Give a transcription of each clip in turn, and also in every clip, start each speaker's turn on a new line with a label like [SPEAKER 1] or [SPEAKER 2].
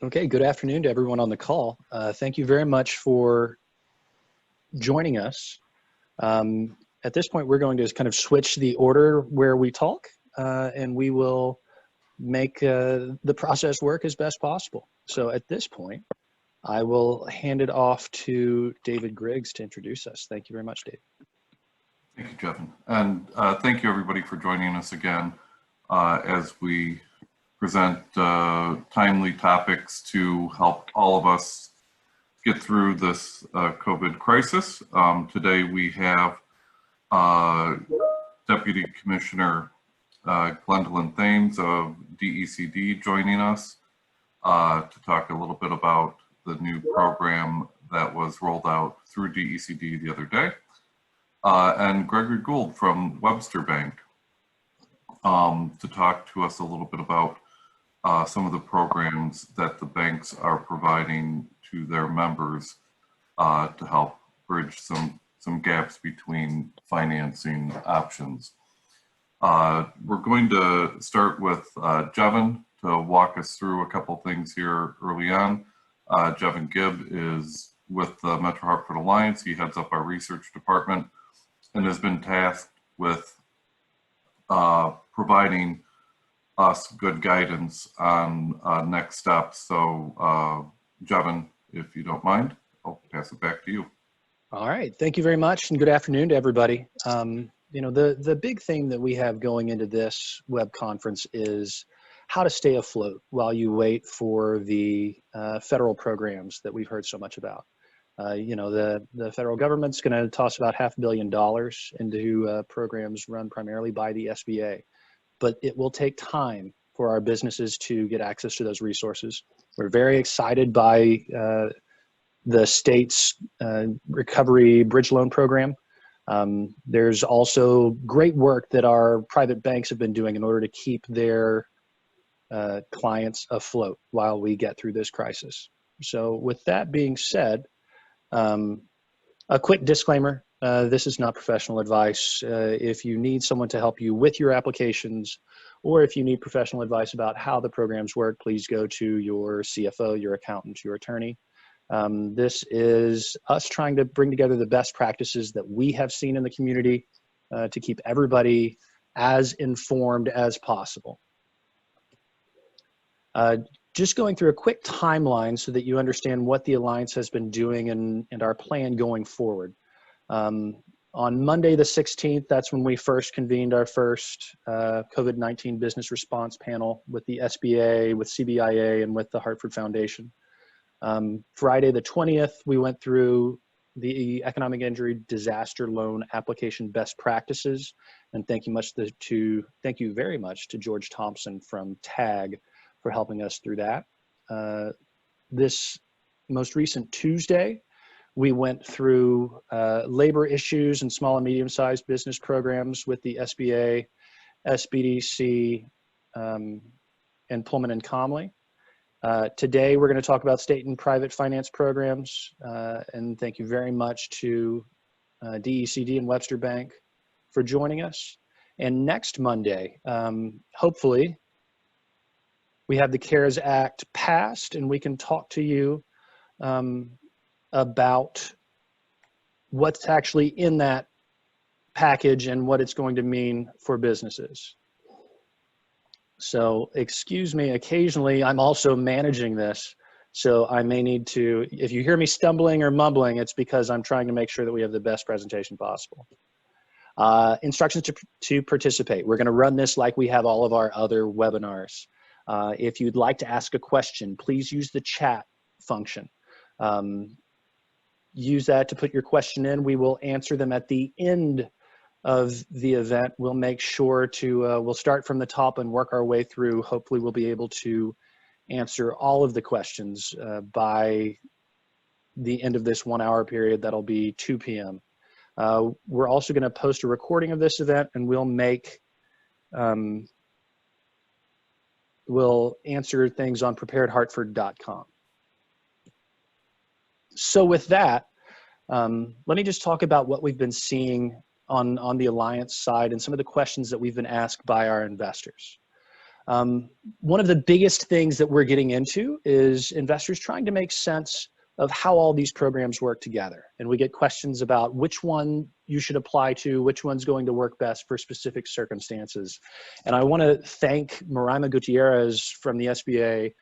[SPEAKER 1] Okay, good afternoon to everyone on the call. Thank you very much for joining us. At this point, we're going to kind of switch the order where we talk, and we will make the process work as best possible. So at this point, I will hand it off to David Griggs to introduce us. Thank you very much, Dave.
[SPEAKER 2] Thank you, Jevin. And thank you, everybody, for joining us again as we present timely topics to help all of us get through this COVID crisis. Today we have Deputy Commissioner Glendowlyn Thames of DECD joining us to talk a little bit about the new program that was rolled out through DECD the other day, and Gregory Gould from Webster Bank to talk to us a little bit about some of the programs that the banks are providing to their members to help bridge some gaps between financing options. We're going to start with Jevin to walk us through a couple things here early on. Jevin Gibb is with the Metro Hartford Alliance. He heads up our research department and has been tasked with providing us good guidance on next steps. So Jevin, if you don't mind, I'll pass it back to you.
[SPEAKER 1] All right, thank you very much, and good afternoon to everybody. You know, the big thing that we have going into this web conference is how to stay afloat while you wait for the federal programs that we've heard so much about. You know, the federal government's going to toss about $500 million into programs run primarily by the SBA. But it will take time for our businesses to get access to those resources. We're very excited by the state's recovery bridge loan program. There's also great work that our private banks have been doing in order to keep their clients afloat while we get through this crisis. So with that being said, a quick disclaimer. This is not professional advice. If you need someone to help you with your applications, or if you need professional advice about how the programs work, please go to your CFO, your accountant, your attorney. This is us trying to bring together the best practices that we have seen in the community to keep everybody as informed as possible. Just going through a quick timeline so that you understand what the Alliance has been doing and our plan going forward. On Monday the 16th, that's when we first convened our first COVID-19 business response panel with the SBA, with CBIA, and with the Hartford Foundation. Friday the 20th, we went through the economic injury disaster loan application best practices, and thank you very much to George Thompson from TAG for helping us through that. This most recent Tuesday, we went through labor issues and small and medium-sized business programs with the SBA, SBDC, and Pullman and Comley. Today, we're going to talk about state and private finance programs, and thank you very much to DECD and Webster Bank for joining us. And next Monday, hopefully, we have the CARES Act passed, and we can talk to you about what's actually in that package and what it's going to mean for businesses. So excuse me, occasionally I'm also managing this, so I may need to, if you hear me stumbling or mumbling, it's because I'm trying to make sure that we have the best presentation possible. Instructions to participate. We're going to run this like we have all of our other webinars. If you'd like to ask a question, please use the chat function. Use that to put your question in. We will answer them at the end of the event. We'll make sure to, we'll start from the top and work our way through. Hopefully we'll be able to answer all of the questions by the end of this 1 hour period. That'll be 2 p.m. We're also going to post a recording of this event, and we'll make, we'll answer things on preparedhartford.com. So with that, let me just talk about what we've been seeing on the Alliance side and some of the questions that we've been asked by our investors. One of the biggest things that we're getting into is investors trying to make sense of how all these programs work together. And we get questions about which one you should apply to, which one's going to work best for specific circumstances. And I want to thank Maraima Gutierrez from the SBA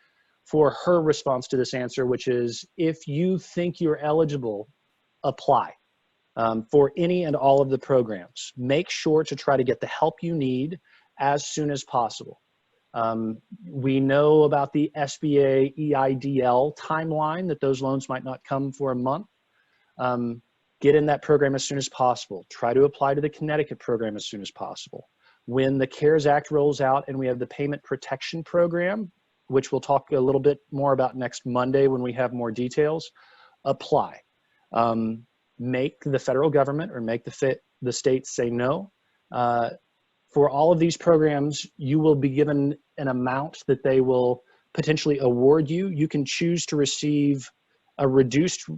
[SPEAKER 1] for her response to this answer, which is, if you think you're eligible, apply for any and all of the programs. Make sure to try to get the help you need as soon as possible. We know about the SBA EIDL timeline, that those loans might not come for a month. Get in that program as soon as possible. Try to apply to the Connecticut program as soon as possible. When the CARES Act rolls out and we have the Payment Protection Program, which we'll talk a little bit more about next Monday when we have more details, apply. Make the federal government or make the states say no. For all of these programs, you will be given an amount that they will potentially award you. You can choose to receive a reduced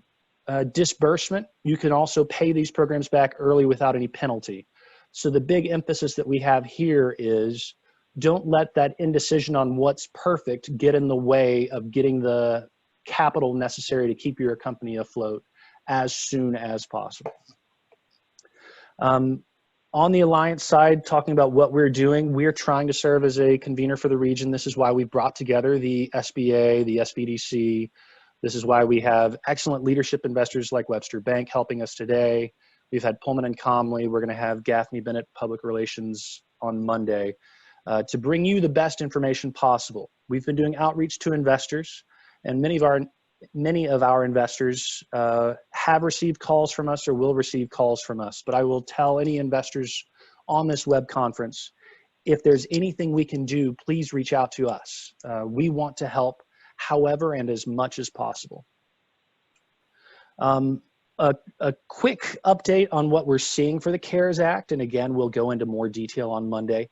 [SPEAKER 1] disbursement. You can also pay these programs back early without any penalty. So the big emphasis that we have here is, don't let that indecision on what's perfect get in the way of getting the capital necessary to keep your company afloat as soon as possible. On the Alliance side, talking about what we're doing, we're trying to serve as a convener for the region. This is why we brought together the SBA, the SBDC. This is why we have excellent leadership investors like Webster Bank helping us today. We've had Pullman and Comley. We're going to have Gaffney Bennett Public Relations on Monday to bring you the best information possible. We've been doing outreach to investors, and many of our investors have received calls from us or will receive calls from us. But I will tell any investors on this web conference, if there's anything we can do, please reach out to us. We want to help however and as much as possible. A quick update on what we're seeing for the CARES Act, and again, we'll go into more detail on Monday.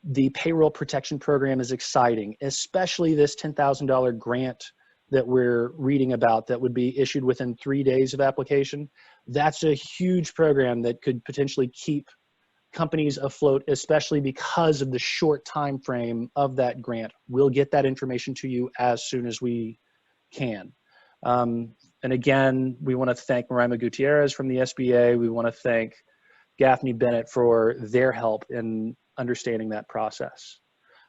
[SPEAKER 1] The Payroll Protection Program is exciting, especially this $10,000 grant that we're reading about that would be issued within 3 days of application. That's a huge program that could potentially keep companies afloat, especially because of the short time frame of that grant. We'll get that information to you as soon as we can. And again, we want to thank Maraima Gutierrez from the SBA. We want to thank Gaffney Bennett for their help in understanding that process.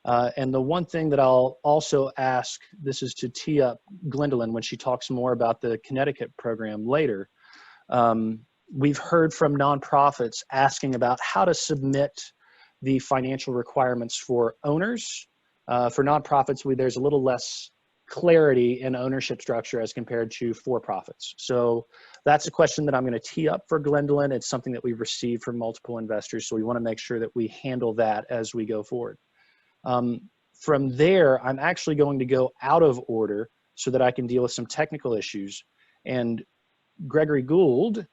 [SPEAKER 1] And the one thing that I'll also ask, this is to tee up Glendowlyn when she talks more about the Connecticut program later. We've heard from nonprofits asking about how to submit the financial requirements for owners. For nonprofits, there's a little less clarity in ownership structure as compared to for-profits. So that's a question that I'm going to tee up for Glendowlyn. It's something that we've received from multiple investors, so we want to make sure that we handle that as we go forward. From there, I'm actually going to go out of order so that I can deal with some technical issues. And Gregory Gould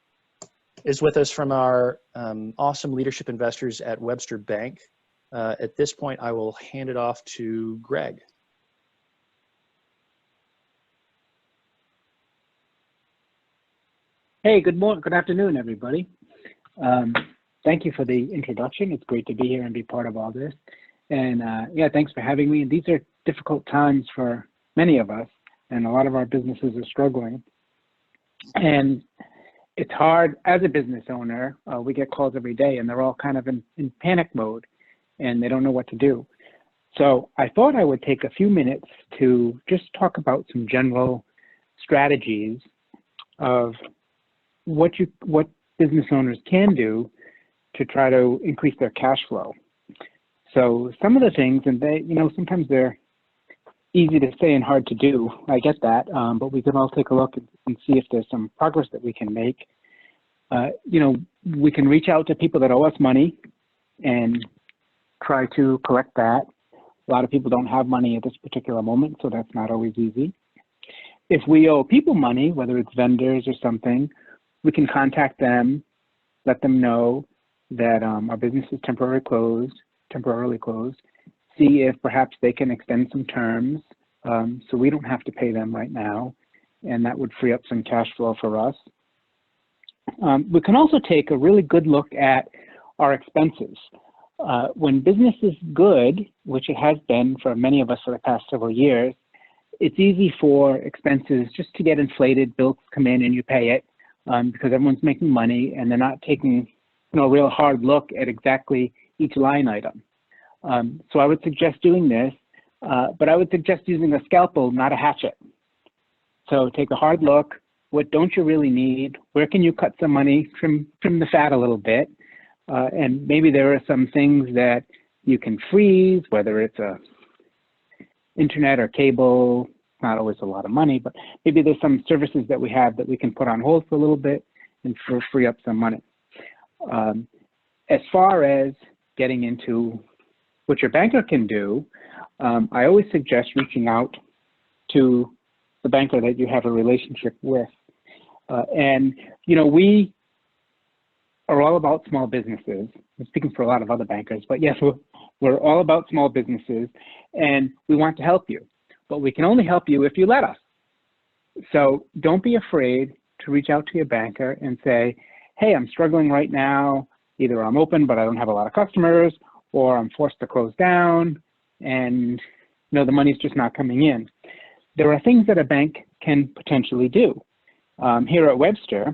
[SPEAKER 1] is with us from our awesome leadership investors at Webster Bank. At this point, I will hand it off to Greg.
[SPEAKER 3] Hey, good afternoon, everybody. Thank you for the introduction. It's great to be here and be part of all this. And yeah, thanks for having me. These are difficult times for many of us, and a lot of our businesses are struggling. And it's hard as a business owner. We get calls every day, and they're all kind of in panic mode, and they don't know what to do. So I thought I would take a few minutes to just talk about some general strategies of what business owners can do to try to increase their cash flow. So some of the things, and sometimes they're easy to say and hard to do. I get that, but we can all take a look and see if there's some progress that we can make. We can reach out to people that owe us money and try to collect that. A lot of people don't have money at this particular moment, so that's not always easy. If we owe people money, whether it's vendors or something, we can contact them, let them know that our business is temporarily closed, see if perhaps they can extend some terms so we don't have to pay them right now, and that would free up some cash flow for us. We can also take a really good look at our expenses. When business is good, which it has been for many of us for the past several years, it's easy for expenses just to get inflated. Bills come in and you pay it because everyone's making money and they're not taking a real hard look at exactly each line item. So I would suggest doing this, but I would suggest using a scalpel, not a hatchet. So take a hard look. What don't you really need? Where can you cut some money, trim the fat a little bit? And maybe there are some things that you can freeze, whether it's a internet or cable, not always a lot of money, but maybe there's some services that we have that we can put on hold for a little bit and free up some money. As far as getting into what your banker can do, I always suggest reaching out to the banker that you have a relationship with. And, we are all about small businesses. I'm speaking for a lot of other bankers, but yes, we're all about small businesses and we want to help you, but we can only help you if you let us. So don't be afraid to reach out to your banker and say, hey, I'm struggling right now. Either I'm open, but I don't have a lot of customers, or I'm forced to close down and the money's just not coming in. There are things that a bank can potentially do. Here at Webster,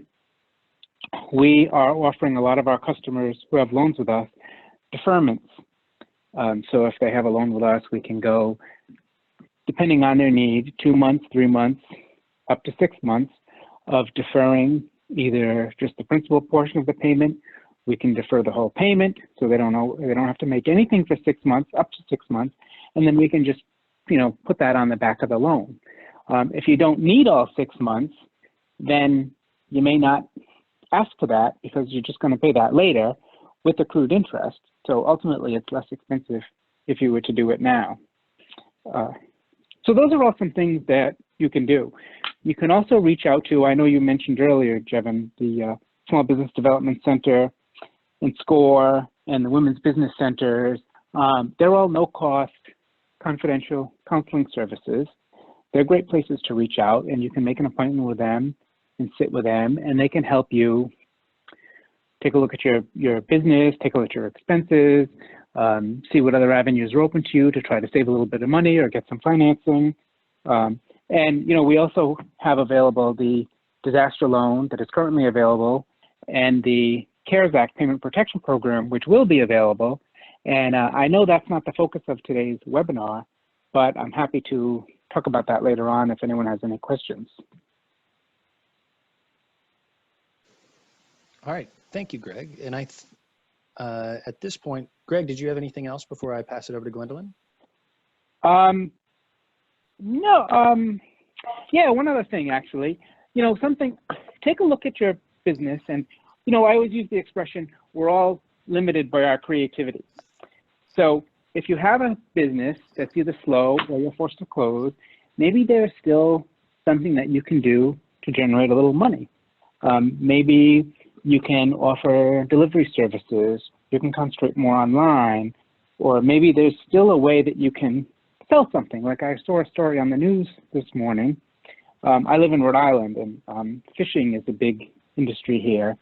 [SPEAKER 3] we are offering a lot of our customers who have loans with us deferments. So if they have a loan with us, we can go, depending on their need, 2 months, 3 months, up to 6 months of deferring either just the principal portion of the payment. We can defer the whole payment, so they don't have to make anything for 6 months, up to 6 months, and then we can just put that on the back of the loan. If you don't need all 6 months, then you may not ask for that because you're just going to pay that later with accrued interest. So ultimately, it's less expensive if you were to do it now. So those are all some things that you can do. You can also reach out to, I know you mentioned earlier, Jevin, the Small Business Development Center and SCORE and the Women's Business Centers. They're all no-cost, confidential counseling services. They're great places to reach out, and you can make an appointment with them and sit with them, and they can help you take a look at your business, take a look at your expenses, see what other avenues are open to you to try to save a little bit of money or get some financing. And we also have available the disaster loan that is currently available and the CARES Act Payment Protection Program, which will be available. And I know that's not the focus of today's webinar, but I'm happy to talk about that later on if anyone has any questions.
[SPEAKER 1] All right, thank you, Greg. And at this point, Greg, did you have anything else before I pass it over to Glendowlyn?
[SPEAKER 3] No, yeah, one other thing actually, take a look at your business and, I always use the expression, we're all limited by our creativity. So if you have a business that's either slow or you're forced to close, maybe there's still something that you can do to generate a little money. Maybe you can offer delivery services, you can concentrate more online, or maybe there's still a way that you can sell something. Like I saw a story on the news this morning. I live in Rhode Island, and fishing is a big industry here.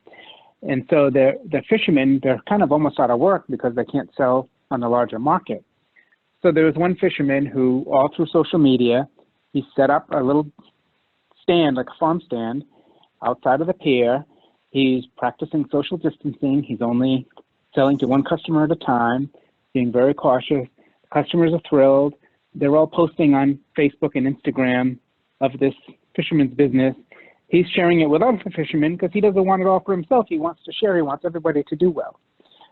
[SPEAKER 3] And so the fishermen, they're kind of almost out of work because they can't sell on the larger market. So there was one fisherman who, all through social media, he set up a little stand, like a farm stand, outside of the pier. He's practicing social distancing. He's only selling to one customer at a time, being very cautious. Customers are thrilled. They're all posting on Facebook and Instagram of this fisherman's business. He's sharing it with other fishermen because he doesn't want it all for himself. He wants to share. He wants everybody to do well.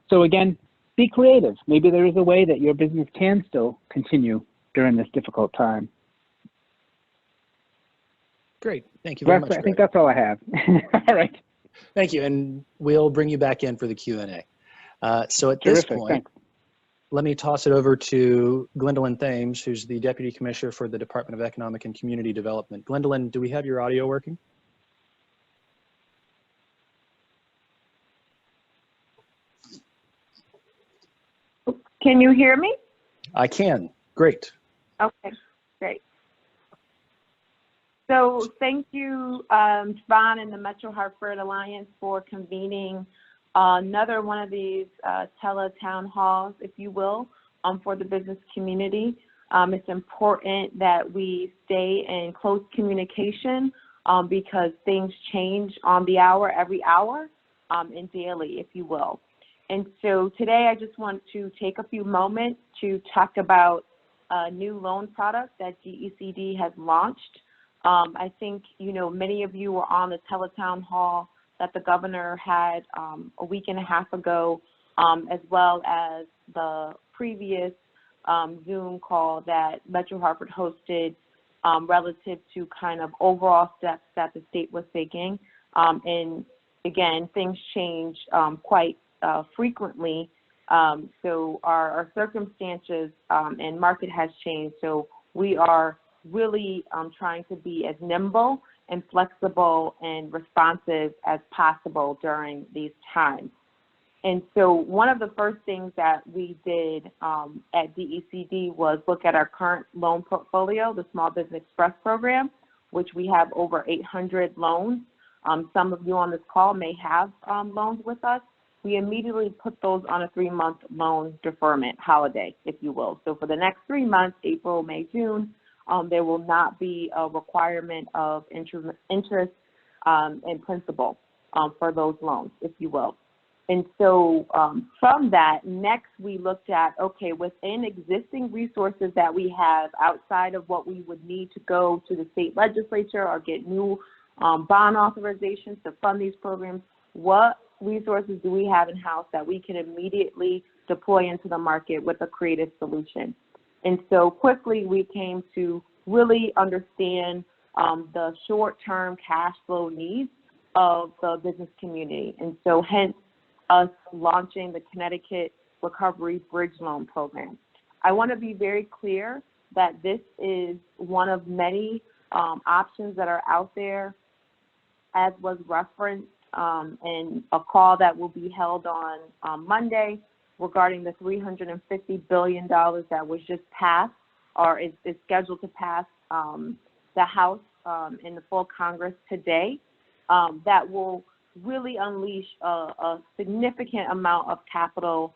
[SPEAKER 3] So again, be creative. Maybe there is a way that your business can still continue during this difficult time.
[SPEAKER 1] Great. Thank you very much, Greg.
[SPEAKER 3] I think that's all I have. All right.
[SPEAKER 1] Thank you. And we'll bring you back in for the Q&A. So at this point,
[SPEAKER 3] Thanks.
[SPEAKER 1] Let me toss it over to Glendowlyn Thames, who's the Deputy Commissioner for the Department of Economic and Community Development. Glendowlyn, do we have your audio working?
[SPEAKER 4] Can you hear me?
[SPEAKER 1] I can. Great.
[SPEAKER 4] Okay, great. So thank you, Siobhan and the Metro Hartford Alliance for convening another one of these tele-town halls, if you will, for the business community. It's important that we stay in close communication because things change on the hour, every hour, and daily, if you will. And so today I just want to take a few moments to talk about a new loan product that DECD has launched. I think, you know, many of you were on the teletown hall that the governor had a week and a half ago, as well as the previous Zoom call that Metro Hartford hosted relative to kind of overall steps that the state was taking. And again, things change quite frequently. So our circumstances and market has changed. So we are really trying to be as nimble and flexible and responsive as possible during these times. And so one of the first things that we did at DECD was look at our current loan portfolio, the Small Business Express program, which we have over 800 loans. Some of you on this call may have loans with us. We immediately put those on a 3-month loan deferment holiday, if you will. So for the next 3 months, April, May, June, there will not be a requirement of interest and principal for those loans, if you will. And so from that, next we looked at, okay, within existing resources that we have outside of what we would need to go to the state legislature or get new bond authorizations to fund these programs, what resources do we have in-house that we can immediately deploy into the market with a creative solution? And so quickly we came to really understand the short-term cash flow needs of the business community. And so hence us launching the Connecticut Recovery Bridge Loan Program. I want to be very clear that this is one of many options that are out there, as was referenced in a call that will be held on Monday regarding the $350 billion that was just passed or is scheduled to pass the House in the full Congress today. That will really unleash a significant amount of capital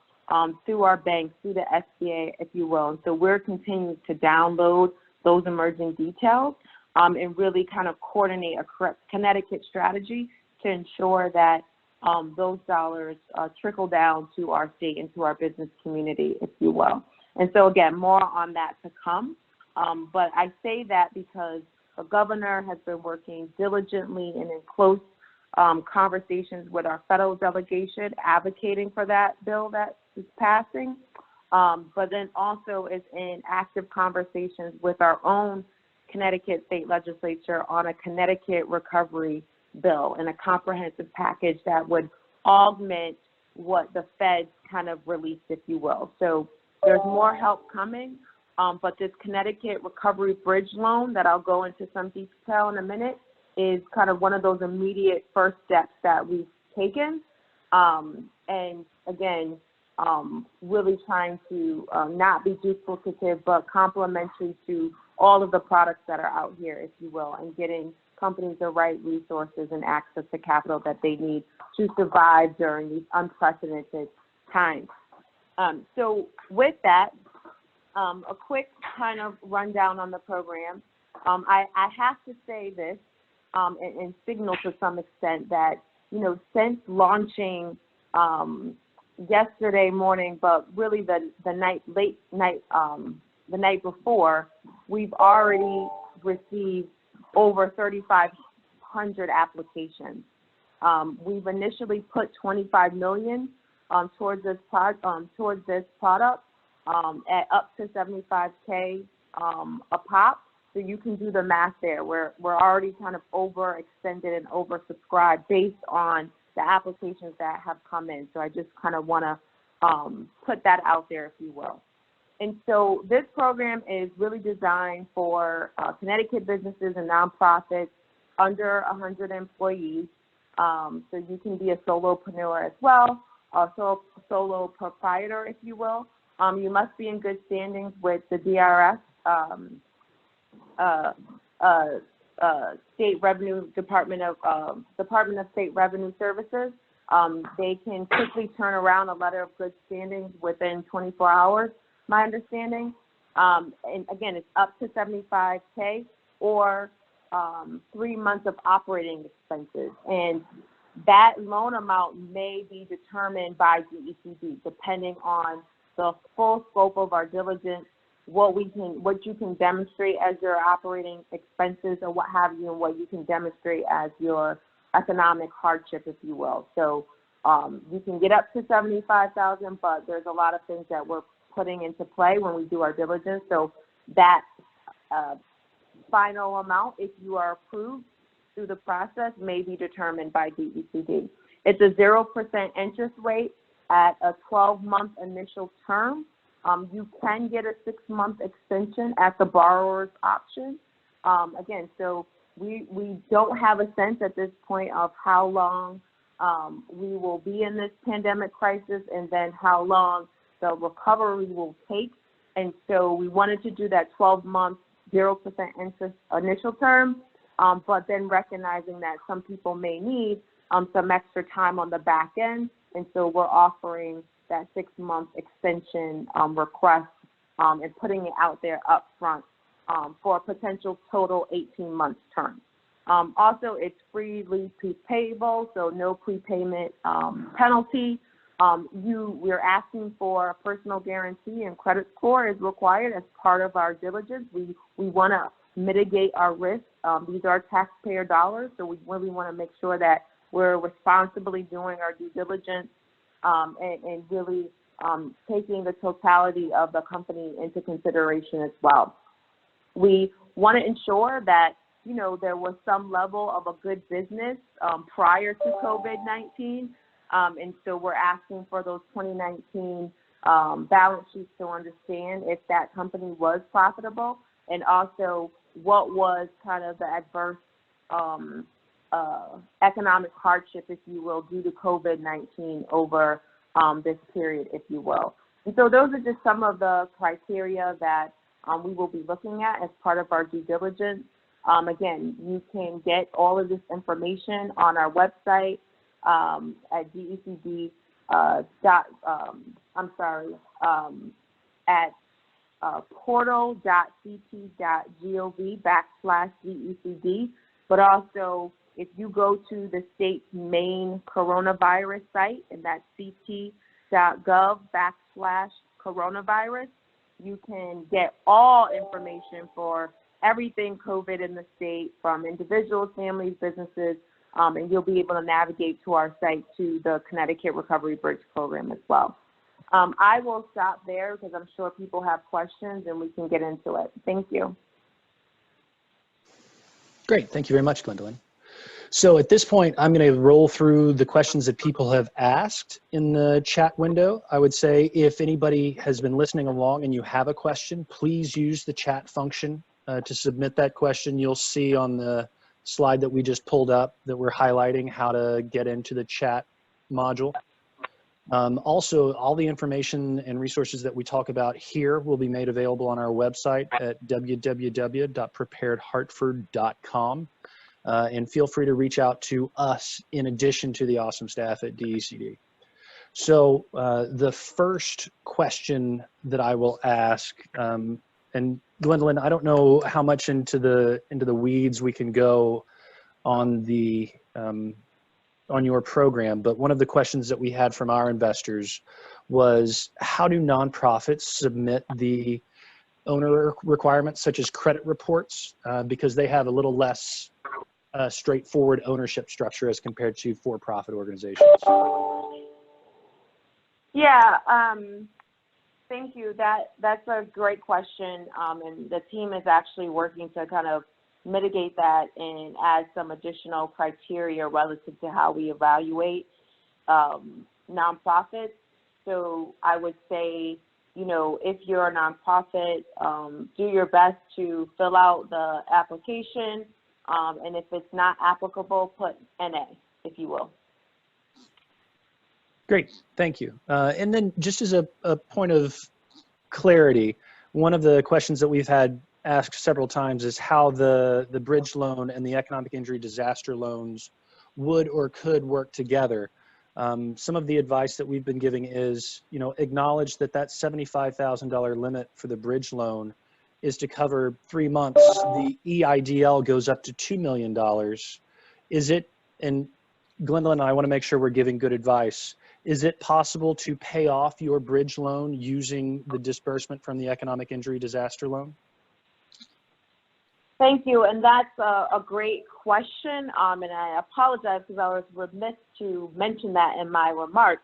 [SPEAKER 4] through our banks, through the SBA, if you will. And so we're continuing to download those emerging details and really kind of coordinate a correct Connecticut strategy to ensure that those dollars trickle down to our state and to our business community, if you will. And so again, more on that to come. But I say that because the governor has been working diligently and in close conversations with our federal delegation, advocating for that bill that is passing, but then also is in active conversations with our own Connecticut state legislature on a Connecticut recovery bill and a comprehensive package that would augment what the feds kind of released, if you will. So there's more help coming, but this Connecticut Recovery Bridge Loan that I'll go into some detail in a minute is kind of one of those immediate first steps that we've taken. And again, really trying to not be duplicative, but complementary to all of the products that are out here, if you will, and getting companies the right resources and access to capital that they need to survive during these unprecedented times. So with that, a quick kind of rundown on the program. I have to say this and signal to some extent that, you know, since launching yesterday morning, but really the night before, we've already received over 3,500 applications. We've initially put $25 million towards this product at up to $75K a pop. So you can do the math there. We're already kind of overextended and oversubscribed based on the applications that have come in. So I just kind of want to put that out there, if you will. And so this program is really designed for Connecticut businesses and nonprofits under 100 employees. So you can be a solopreneur as well, a solo proprietor, if you will. You must be in good standings with the DRS, State Revenue Department of State Revenue Services. They can quickly turn around a letter of good standing within 24 hours, my understanding. And again, it's up to $75K or 3 months of operating expenses. And that loan amount may be determined by DECD, depending on the full scope of our diligence, what you can demonstrate as your operating expenses or what have you, and what you can demonstrate as your economic hardship, if you will. So you can get up to $75,000, but there's a lot of things that we're putting into play when we do our diligence. So that final amount, if you are approved through the process, may be determined by DECD. It's a 0% interest rate at a 12-month initial term. You can get a 6-month extension at the borrower's option. Again, so we don't have a sense at this point of how long we will be in this pandemic crisis and then how long the recovery will take. And so we wanted to do that 12-month 0% interest initial term, but then recognizing that some people may need some extra time on the back end. And so we're offering that 6-month extension request and putting it out there up front for a potential total 18-month term. Also, it's freely prepayable, so no prepayment penalty. We're asking for a personal guarantee and credit score is required as part of our diligence. We want to mitigate our risk. These are taxpayer dollars, so we really want to make sure that we're responsibly doing our due diligence and really taking the totality of the company into consideration as well. We want to ensure that, you know, there was some level of a good business prior to COVID-19. And so we're asking for those 2019 balance sheets to understand if that company was profitable, and also what was kind of the adverse economic hardship, if you will, due to COVID-19 over this period, if you will. And so those are just some of the criteria that we will be looking at as part of our due diligence. Again, you can get all of this information on our website at DECD at portal.ct.gov/DECD. But also, if you go to the state's main coronavirus site, and that's ct.gov/coronavirus, you can get all information for everything COVID in the state, from individuals, families, businesses, and you'll be able to navigate to our site to the Connecticut Recovery Bridge program as well. I will stop there because I'm sure people have questions and we can get into it. Thank you.
[SPEAKER 1] Great. Thank you very much, Glendowlyn. So at this point, I'm going to roll through the questions that people have asked in the chat window. I would say if anybody has been listening along and you have a question, please use the chat function to submit that question. You'll see on the slide that we just pulled up that we're highlighting how to get into the chat module. Also, all the information and resources that we talk about here will be made available on our website at www.preparedhartford.com. And feel free to reach out to us in addition to the awesome staff at DECD. So the first question that I will ask, and Glendowlyn, I don't know how much into the weeds we can go on the on your program, but one of the questions that we had from our investors was, how do nonprofits submit the owner requirements such as credit reports, because they have a little less straightforward ownership structure as compared to for-profit organizations?
[SPEAKER 4] Yeah, thank you. That's a great question, and the team is actually working to kind of mitigate that and add some additional criteria relative to how we evaluate nonprofits. So I would say, you know, if you're a nonprofit, do your best to fill out the application, and if it's not applicable, put NA, if you will.
[SPEAKER 1] Great, thank you. And then just as a point of clarity, one of the questions that we've had asked several times is how the bridge loan and the economic injury disaster loans would or could work together. Some of the advice that we've been giving is, acknowledge that that $75,000 limit for the bridge loan is to cover 3 months. The EIDL goes up to $2 million. Is it, and Glendowlyn, I want to make sure we're giving good advice. Is it possible to pay off your bridge loan using the disbursement from the economic injury disaster loan?
[SPEAKER 4] Thank you, and that's a great question, and I apologize because I was remiss to mention that in my remarks,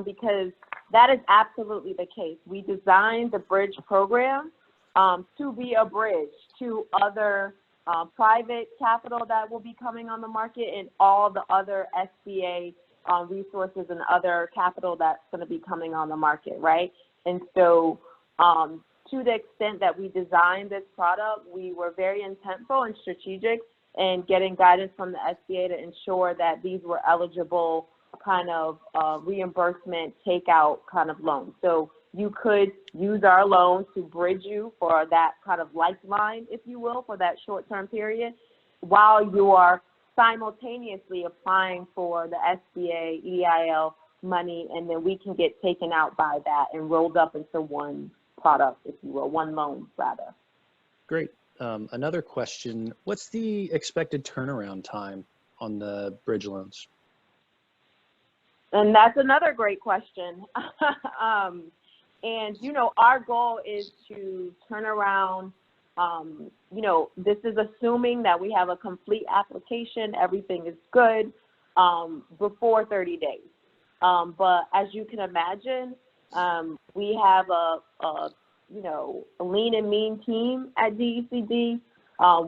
[SPEAKER 4] because that is absolutely the case. We designed the bridge program to be a bridge to other private capital that will be coming on the market and all the other SBA resources and other capital that's going to be coming on the market, right? And so to the extent that we designed this product, we were very intentful and strategic in getting guidance from the SBA to ensure that these were eligible kind of reimbursement takeout kind of loans. So you could use our loan to bridge you for that kind of lifeline, if you will, for that short-term period, while you are simultaneously applying for the SBA EIL money, and then we can get taken out by that and rolled up into one product, if you will, one loan rather.
[SPEAKER 1] Great. Another question, what's the expected turnaround time on the bridge loans?
[SPEAKER 4] And that's another great question. And, our goal is to turn around, this is assuming that we have a complete application, everything is good, before 30 days. But as you can imagine, we have a lean and mean team at DECD.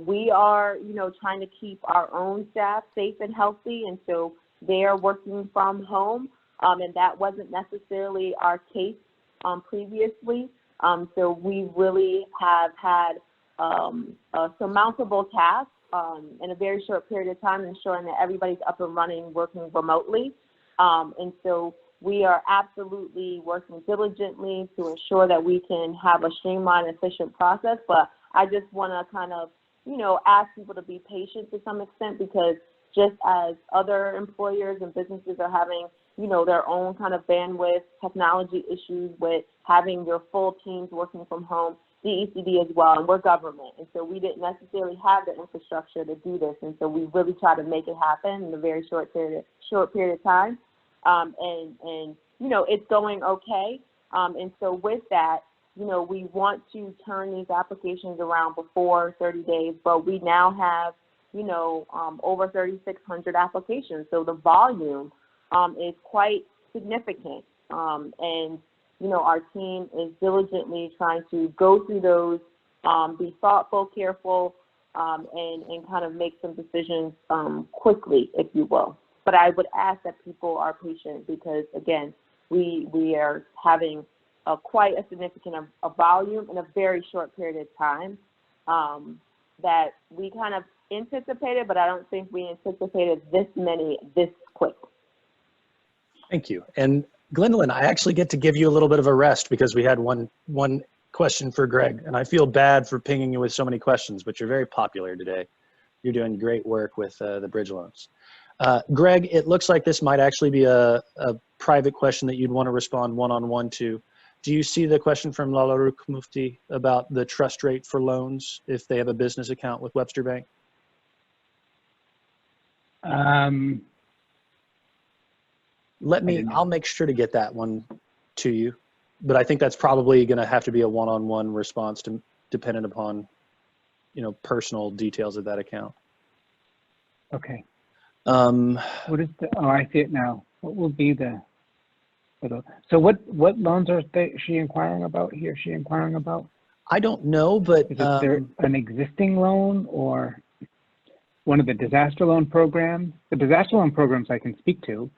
[SPEAKER 4] We are, trying to keep our own staff safe and healthy, and so they are working from home, and that wasn't necessarily our case previously. So we really have had a surmountable task in a very short period of time, ensuring that everybody's up and running, working remotely. And so we are absolutely working diligently to ensure that we can have a streamlined, efficient process. But I just want to kind of, ask people to be patient to some extent, because just as other employers and businesses are having, their own kind of bandwidth, technology issues with having your full teams working from home, DECD as well, and we're government. And so we didn't necessarily have the infrastructure to do this. And so we really try to make it happen in a very short period of time. And it's going okay. And so with that, we want to turn these applications around before 30 days, but we now have, over 3,600 applications. So the volume is quite significant. And, our team is diligently trying to go through those, be thoughtful, careful, and kind of make some decisions quickly, if you will. But I would ask that people are patient because, again, we are having quite a significant volume in a very short period of time that we kind of anticipated, but I don't think we anticipated this many this quick.
[SPEAKER 1] Thank you. And Glendowlyn, I actually get to give you a little bit of a rest because we had one question for Greg, and I feel bad for pinging you with so many questions, but you're very popular today. You're doing great work with the bridge loans. Greg, it looks like this might actually be a private question that you'd want to respond one-on-one to. Do you see the question from Lalaruk Mufti about the trust rate for loans if they have a business account with Webster Bank? I'll make sure to get that one to you, but I think that's probably going to have to be a one-on-one response dependent upon, personal details of that account.
[SPEAKER 3] Okay. What is I see it now. What will be so what loans are she inquiring about? He or she inquiring about?
[SPEAKER 1] I don't know, but
[SPEAKER 3] is there an existing loan or one of the disaster loan programs? The disaster loan programs I can speak to.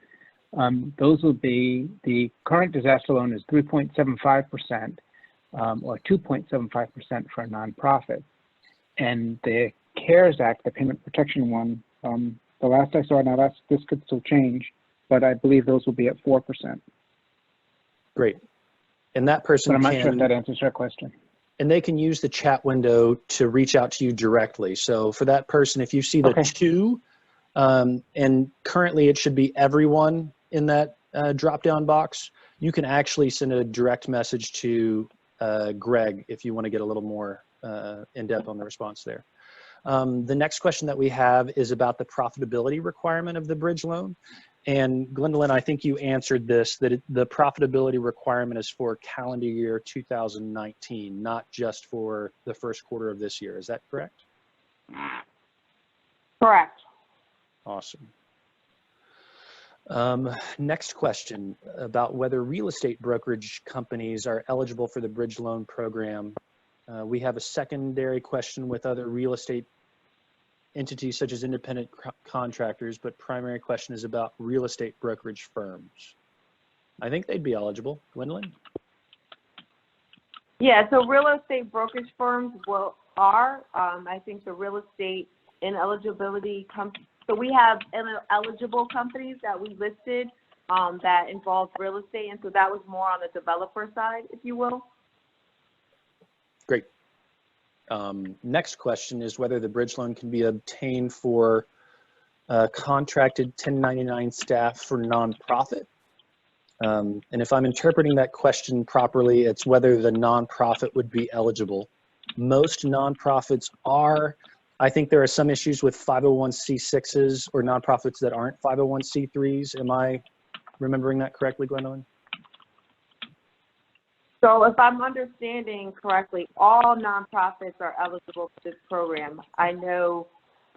[SPEAKER 3] Those will be, the current disaster loan is 3.75% or 2.75% for a nonprofit. And the CARES Act, the payment protection one, the last I saw, now this could still change, but I believe those will be at 4%.
[SPEAKER 1] Great. And that person
[SPEAKER 3] but I'm not sure if that answers your question.
[SPEAKER 1] And they can use the chat window to reach out to you directly. So for that person, if you see the 2, and currently it should be everyone, in that drop-down box, you can actually send a direct message to Greg if you want to get a little more in-depth on the response there. The next question that we have is about the profitability requirement of the bridge loan. And Glendowlyn, I think you answered this, that the profitability requirement is for calendar year 2019, not just for the first quarter of this year. Is that correct?
[SPEAKER 4] Correct.
[SPEAKER 1] Awesome. Next question about whether real estate brokerage companies are eligible for the bridge loan program. We have a secondary question with other real estate entities such as independent contractors, but primary question is about real estate brokerage firms. I think they'd be eligible. Gwendolyn?
[SPEAKER 4] Yeah, so real estate brokerage firms are. I think the real estate ineligibility so we have eligible companies that we listed that involve real estate, and so that was more on the developer side, if you will.
[SPEAKER 1] Great. Next question is whether the bridge loan can be obtained for contracted 1099 staff for nonprofit. And if I'm interpreting that question properly, it's whether the nonprofit would be eligible. Most nonprofits are. I think there are some issues with 501c6s or nonprofits that aren't 501c3s. Am I remembering that correctly, Gwendolyn?
[SPEAKER 4] So if I'm understanding correctly, all nonprofits are eligible for this program. I know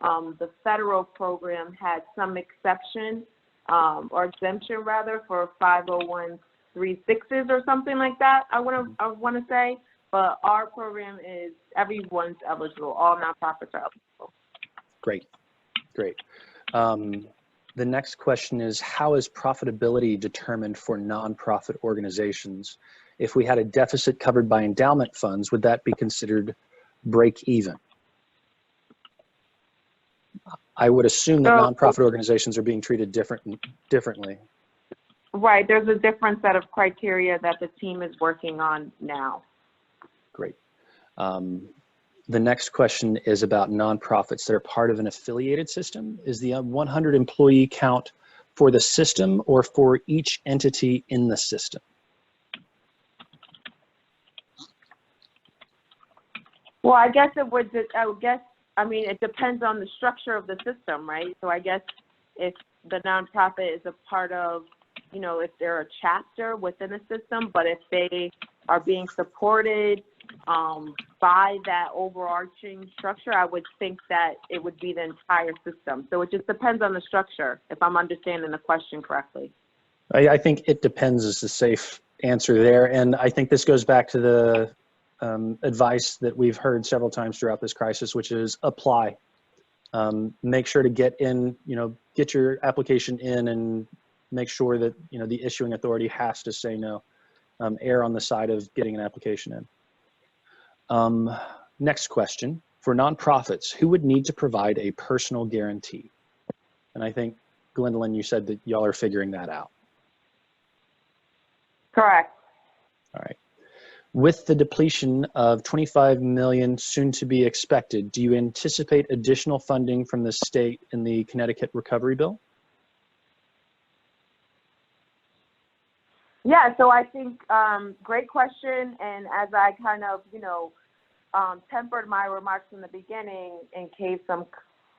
[SPEAKER 4] the federal program had some exception or exemption rather for 501c6s or something like that. I want to say, but our program is everyone's eligible. All nonprofits are eligible.
[SPEAKER 1] Great, great. The next question is, how is profitability determined for nonprofit organizations? If we had a deficit covered by endowment funds, would that be considered break even? I would assume that nonprofit organizations are being treated differently.
[SPEAKER 4] Right, there's a different set of criteria that the team is working on now.
[SPEAKER 1] Great. The next question is about nonprofits that are part of an affiliated system. Is the 100 employee count for the system or for each entity in the system?
[SPEAKER 4] Well, I guess it would, it depends on the structure of the system, right? So I guess if the nonprofit is a part of, if they're a chapter within the system, but if they are being supported by that overarching structure, I would think that it would be the entire system. So it just depends on the structure, if I'm understanding the question correctly.
[SPEAKER 1] I think it depends is the safe answer there. And I think this goes back to the advice that we've heard several times throughout this crisis, which is apply. Make sure to get your application in and make sure that, the issuing authority has to say no. Err on the side of getting an application in. Next question, for nonprofits, who would need to provide a personal guarantee? And I think, Glendowlyn, you said that y'all are figuring that out.
[SPEAKER 4] Correct.
[SPEAKER 1] All right. With the depletion of $25 million soon to be expected, do you anticipate additional funding from the state in the Connecticut recovery bill?
[SPEAKER 4] Yeah, so I think great question. And as I kind of, tempered my remarks in the beginning and gave some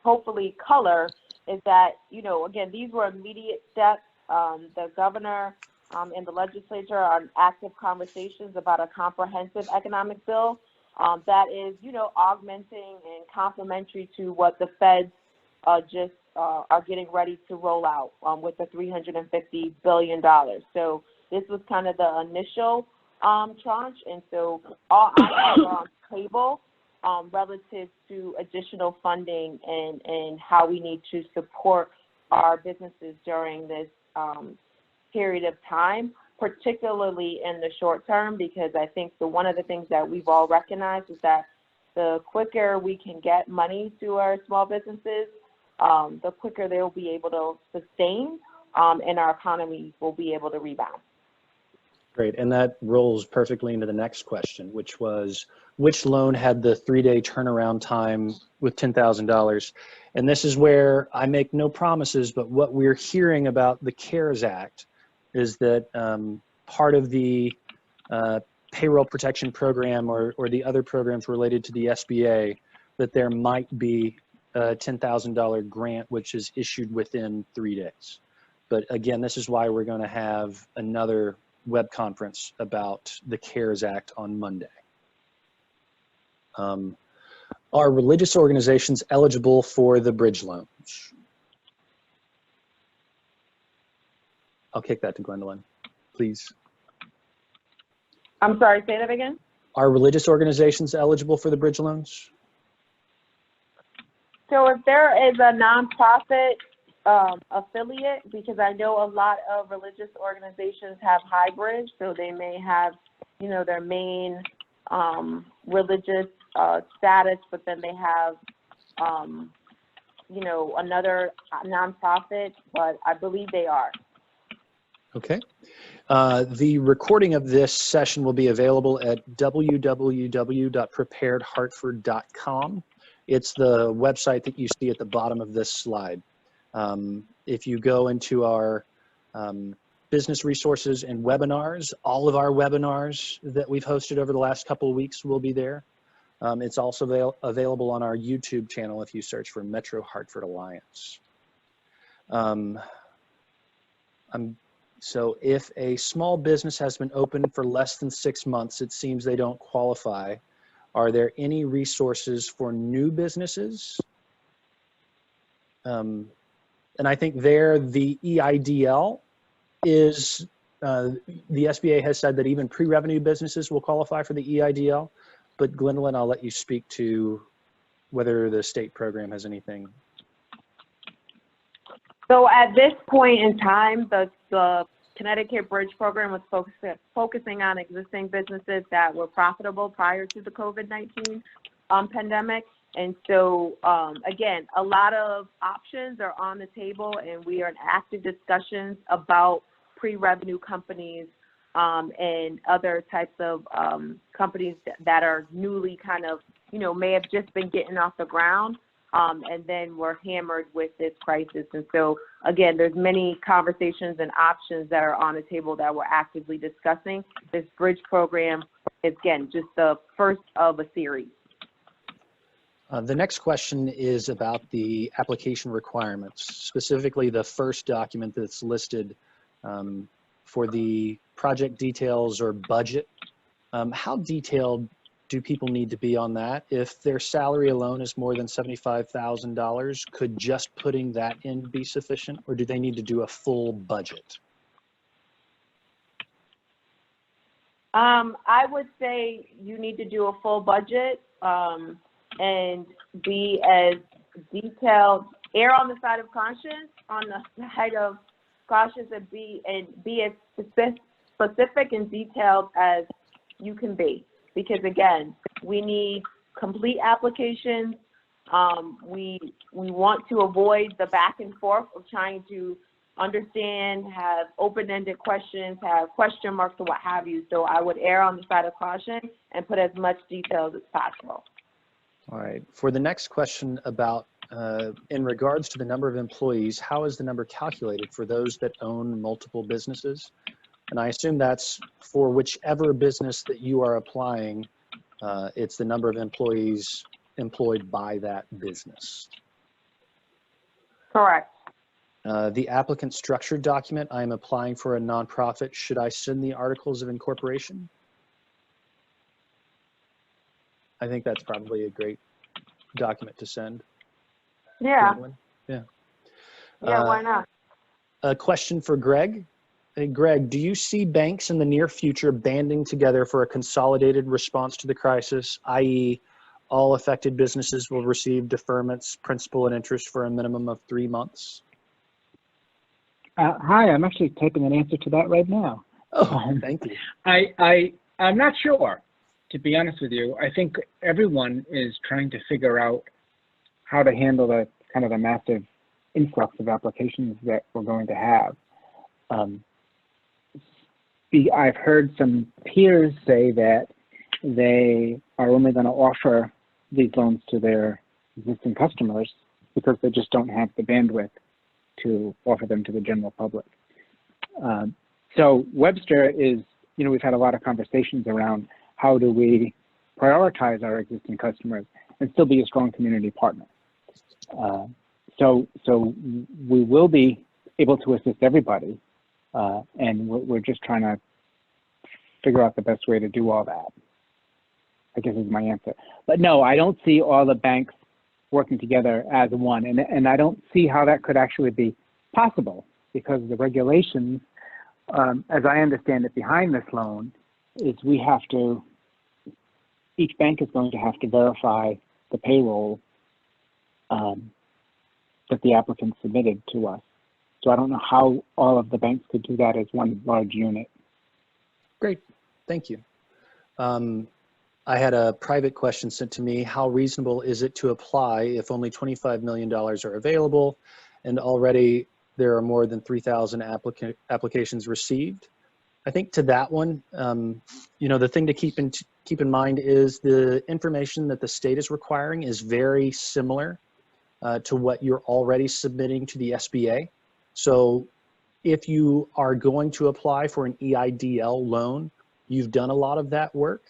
[SPEAKER 4] hopefully color, is that, again, these were immediate steps. The governor and the legislature are in active conversations about a comprehensive economic bill that is, augmenting and complementary to what the feds just are getting ready to roll out with the $350 billion. So this was kind of the initial tranche, and so all options are on the table relative to additional funding and how we need to support our businesses during this period of time, particularly in the short term, because I think one of the things that we've all recognized is that the quicker we can get money to our small businesses, the quicker they'll be able to sustain and our economy will be able to rebound.
[SPEAKER 1] Great, and that rolls perfectly into the next question, which was, which loan had the 3-day turnaround time with $10,000? And this is where I make no promises, but what we're hearing about the CARES Act is that part of the payroll protection program or the other programs related to the SBA, that there might be a $10,000 grant, which is issued within 3 days. But again, this is why we're going to have another web conference about the CARES Act on Monday. Are religious organizations eligible for the bridge loans? I'll kick that to Glendowlyn, please.
[SPEAKER 4] I'm sorry, say that again?
[SPEAKER 1] Are religious organizations eligible for the bridge loans?
[SPEAKER 4] So if there is a nonprofit affiliate, because I know a lot of religious organizations have hybrids, so they may have, you know, their main religious status, but then they have, you know, another nonprofit, but I believe they are.
[SPEAKER 1] Okay. The recording of this session will be available at www.preparedhartford.com. It's the website that you see at the bottom of this slide. If you go into our business resources and webinars, all of our webinars that we've hosted over the last couple of weeks will be there. It's also available on our YouTube channel if you search for Metro Hartford Alliance. So if a small business has been open for less than 6 months, it seems they don't qualify. Are there any resources for new businesses? And I think there the EIDL is, the SBA has said that even pre-revenue businesses will qualify for the EIDL, but Glendowlyn, I'll let you speak to whether the state program has anything.
[SPEAKER 4] So at this point in time, the Connecticut Bridge Program was focusing on existing businesses that were profitable prior to the COVID-19 pandemic. And so, again, a lot of options are on the table, and we are in active discussions about pre-revenue companies and other types of companies that are newly kind of, you know, may have just been getting off the ground. And then we're hammered with this crisis. And so, again, there's many conversations and options that are on the table that we're actively discussing. This bridge program is, again, just the first of a series.
[SPEAKER 1] The next question is about the application requirements, specifically the first document that's listed for the project details or budget. How detailed do people need to be on that? If their salary alone is more than $75,000, could just putting that in be sufficient, or do they need to do a full budget?
[SPEAKER 4] I would say you need to do a full budget and be as detailed, err on the side of caution, on the side of cautious, and be as specific and detailed as you can be. Because again, we need complete applications. We want to avoid the back and forth of trying to understand, have open-ended questions, have question marks or what have you. So I would err on the side of caution and put as much details as possible.
[SPEAKER 1] All right. For the next question about, in regards to the number of employees, how is the number calculated for those that own multiple businesses? And I assume that's for whichever business that you are applying, it's the number of employees employed by that business.
[SPEAKER 4] Correct.
[SPEAKER 1] The applicant structure document, I am applying for a nonprofit. Should I send the articles of incorporation? I think that's probably a great document to send.
[SPEAKER 4] Yeah.
[SPEAKER 1] Yeah.
[SPEAKER 4] Yeah, why not?
[SPEAKER 1] A question for Greg. Hey, Greg, do you see banks in the near future banding together for a consolidated response to the crisis, i.e. all affected businesses will receive deferments, principal and interest for a minimum of 3 months?
[SPEAKER 3] Hi, I'm actually typing an answer to that right now.
[SPEAKER 1] Oh, thank you.
[SPEAKER 3] I'm not sure, to be honest with you. I think everyone is trying to figure out how to handle the kind of the massive influx of applications that we're going to have. I've heard some peers say that they are only going to offer these loans to their existing customers because they just don't have the bandwidth to offer them to the general public. So Webster is, we've had a lot of conversations around how do we prioritize our existing customers and still be a strong community partner. So we will be able to assist everybody, and we're just trying to figure out the best way to do all that, I guess is my answer. But no, I don't see all the banks working together as one, and I don't see how that could actually be possible, because the regulations, as I understand it behind this loan, is each bank is going to have to verify the payroll that the applicant submitted to us. So I don't know how all of the banks could do that as one large unit.
[SPEAKER 1] Great, thank you. I had a private question sent to me. How reasonable is it to apply if only $25 million are available and already there are more than 3,000 applications received? I think to that one, the thing to keep in mind is the information that the state is requiring is very similar to what you're already submitting to the SBA. So if you are going to apply for an EIDL loan, you've done a lot of that work.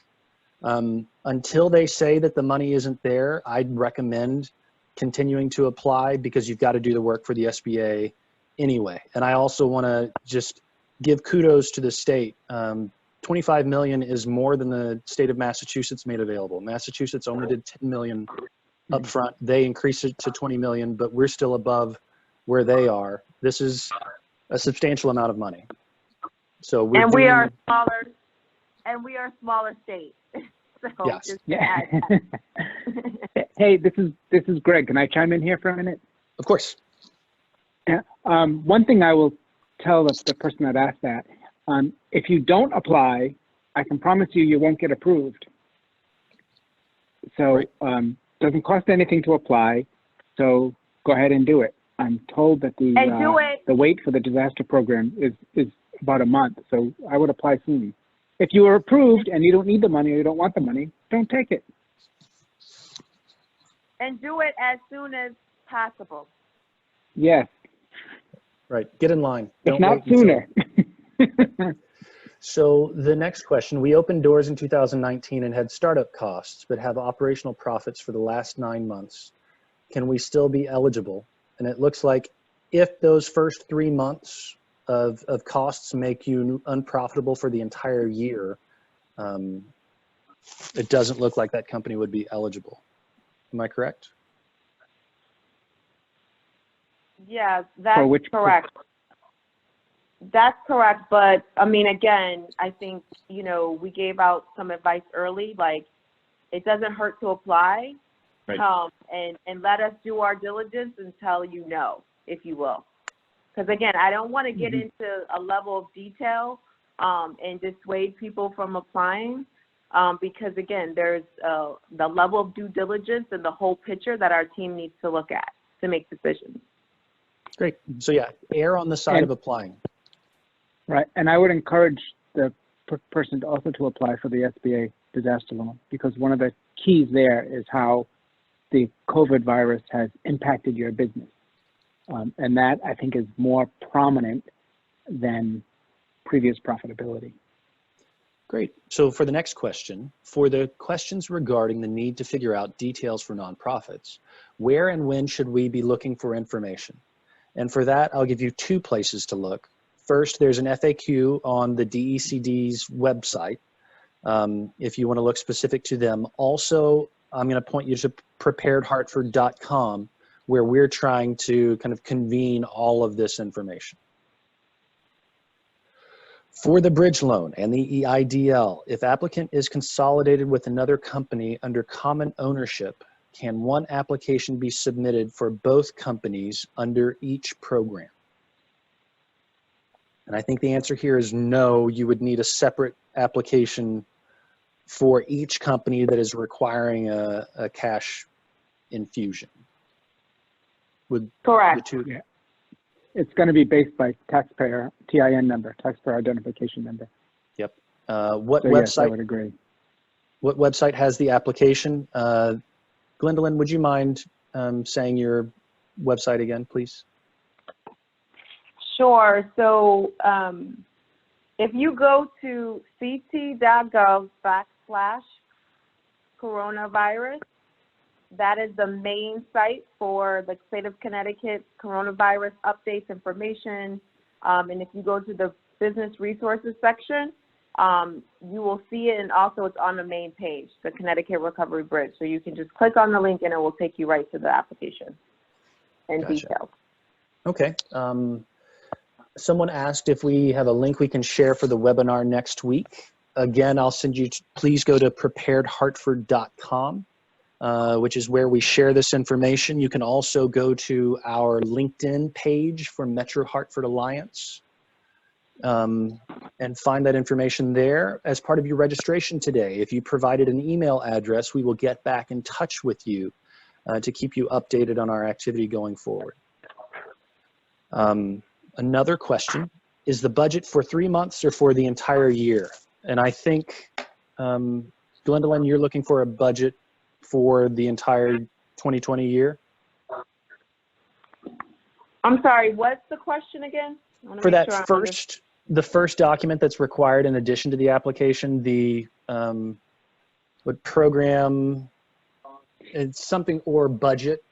[SPEAKER 1] Until they say that the money isn't there, I'd recommend continuing to apply because you've got to do the work for the SBA anyway. And I also want to just give kudos to the state. 25 million is more than the state of Massachusetts made available. Massachusetts only did 10 million up front. They increased it to 20 million, but we're still above where they are. This is a substantial amount of money. So we are
[SPEAKER 4] smaller, and we are a smaller state. So
[SPEAKER 1] yes.
[SPEAKER 3] Yeah. Hey, this is Greg. Can I chime in here for a minute?
[SPEAKER 1] Of course.
[SPEAKER 3] Yeah. One thing I will tell the person that asked that, if you don't apply, I can promise you won't get approved. So doesn't cost anything to apply. So go ahead and do it. I'm told that the wait for the disaster program is about a month. So I would apply soon. If you are approved and you don't need the money or you don't want the money, don't take it.
[SPEAKER 4] And do it as soon as possible.
[SPEAKER 3] Yes.
[SPEAKER 1] Right. Get in line.
[SPEAKER 3] If not sooner.
[SPEAKER 1] So the next question, we opened doors in 2019 and had startup costs, but have operational profits for the last 9 months. Can we still be eligible? And it looks like if those first 3 months of costs make you unprofitable for the entire year, it doesn't look like that company would be eligible. Am I correct?
[SPEAKER 4] Yeah, that's correct. That's correct. But I mean, again, I think, we gave out some advice early, like it doesn't hurt to apply. Right. And let us do our diligence and tell you no, if you will. Because again, I don't want to get into a level of detail and dissuade people from applying because again, there's the level of due diligence and the whole picture that our team needs to look at to make decisions.
[SPEAKER 1] Great. So yeah, err on the side of applying.
[SPEAKER 3] Right, and I would encourage the person to also to apply for the SBA disaster loan, because one of the keys there is how the COVID virus has impacted your business. And that, I think, is more prominent than previous profitability.
[SPEAKER 1] Great. So for the next question, for the questions regarding the need to figure out details for nonprofits, where and when should we be looking for information? And for that, I'll give you 2 places to look. First, there's an FAQ on the DECD's website, if you want to look specific to them. Also, I'm going to point you to preparedhartford.com, where we're trying to kind of convene all of this information. For the bridge loan and the EIDL, if applicant is consolidated with another company under common ownership, can one application be submitted for both companies under each program? And I think the answer here is no. You would need a separate application for each company that is requiring a cash infusion.
[SPEAKER 4] Correct.
[SPEAKER 3] Yeah. It's going to be based by taxpayer TIN number, taxpayer identification number.
[SPEAKER 1] What
[SPEAKER 3] So yes, I
[SPEAKER 1] website?
[SPEAKER 3] would agree.
[SPEAKER 1] What website has the application? Glendowlyn, would you mind saying your website again, please?
[SPEAKER 4] Sure. So if you go to ct.gov/coronavirus, that is the main site for the state of Connecticut coronavirus updates information. And if you go to the business resources section, you will see it, and also it's on the main page, the Connecticut Recovery Bridge. So you can just click on the link and it will take you right to the application and
[SPEAKER 1] Gotcha.
[SPEAKER 4] details.
[SPEAKER 1] Okay. Someone asked if we have a link we can share for the webinar next week. Again, I'll send you, please go to preparedhartford.com, which is where we share this information. You can also go to our LinkedIn page for Metro Hartford Alliance and find that information there as part of your registration today. If you provided an email address, we will get back in touch with you to keep you updated on our activity going forward. Another question, is the budget for 3 months or for the entire year? And I think, Glendowlyn, you're looking for a budget for the entire 2020 year?
[SPEAKER 4] I'm sorry, what's the question again?
[SPEAKER 1] For that the first document that's required in addition to the application, the what program, it's something or budget.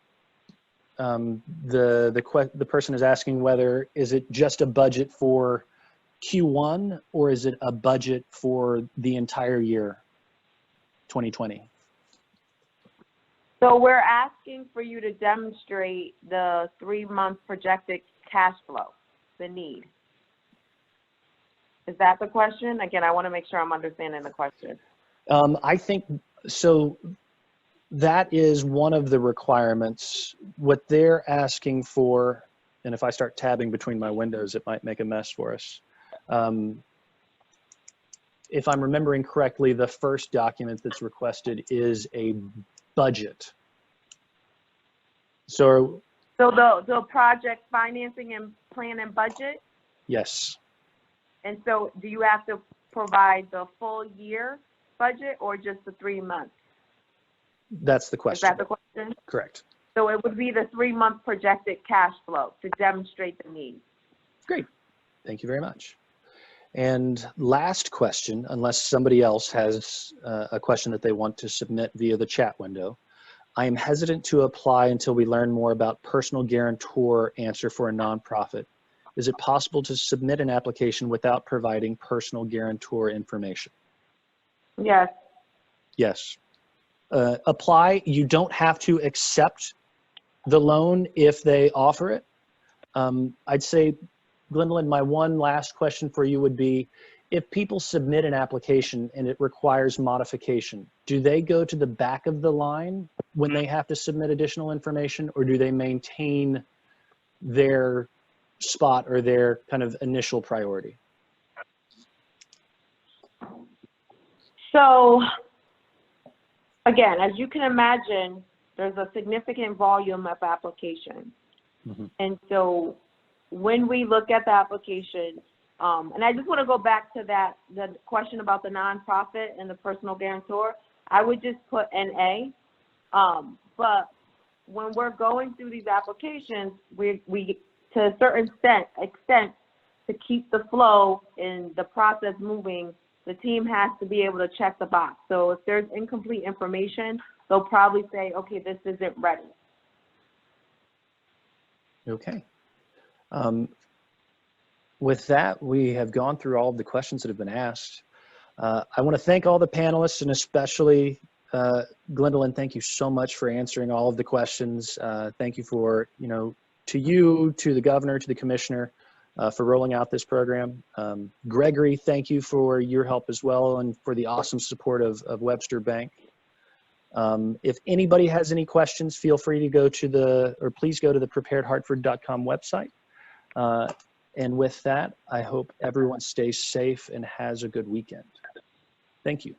[SPEAKER 1] The person is asking whether is it just a budget for Q1 or is it a budget for the entire year 2020?
[SPEAKER 4] So we're asking for you to demonstrate the 3-month projected cash flow, the need. Is that the question? Again, I want to make sure I'm understanding the question.
[SPEAKER 1] I think so. That is one of the requirements. What they're asking for, and if I start tabbing between my windows, it might make a mess for us. If I'm remembering correctly, the first document that's requested is a budget. So
[SPEAKER 4] the project financing and plan and budget?
[SPEAKER 1] Yes.
[SPEAKER 4] And so do you have to provide the full year budget or just the 3 months?
[SPEAKER 1] That's the question.
[SPEAKER 4] Is that the question?
[SPEAKER 1] Correct.
[SPEAKER 4] So it would be the 3-month projected cash flow to demonstrate the need.
[SPEAKER 1] Great. Thank you very much. And last question, unless somebody else has a question that they want to submit via the chat window. I am hesitant to apply until we learn more about personal guarantor answer for a nonprofit. Is it possible to submit an application without providing personal guarantor information?
[SPEAKER 4] Yes.
[SPEAKER 1] Yes. Apply. You don't have to accept the loan if they offer it. I'd say, Glendowlyn, my one last question for you would be, if people submit an application and it requires modification, do they go to the back of the line when they have to submit additional information, or do they maintain their spot or their kind of initial priority?
[SPEAKER 4] So again, as you can imagine, there's a significant volume of applications.
[SPEAKER 1] Mm-hmm.
[SPEAKER 4] And so when we look at the application, and I just want to go back to the question about the nonprofit and the personal guarantor, I would just put NA. But when we're going through these applications, we to a certain extent, to keep the flow and the process moving, the team has to be able to check the box. So if there's incomplete information, they'll probably say, okay, this isn't ready.
[SPEAKER 1] Okay. With that, we have gone through all of the questions that have been asked. I want to thank all the panelists, and especially Glendowlyn, thank you so much for answering all of the questions. Thank you for, to you, to the governor, to the commissioner, for rolling out this program. Gregory, thank you for your help as well and for the awesome support of Webster Bank. If anybody has any questions, feel free to please go to the preparedhartford.com website. And with that, I hope everyone stays safe and has a good weekend. Thank you.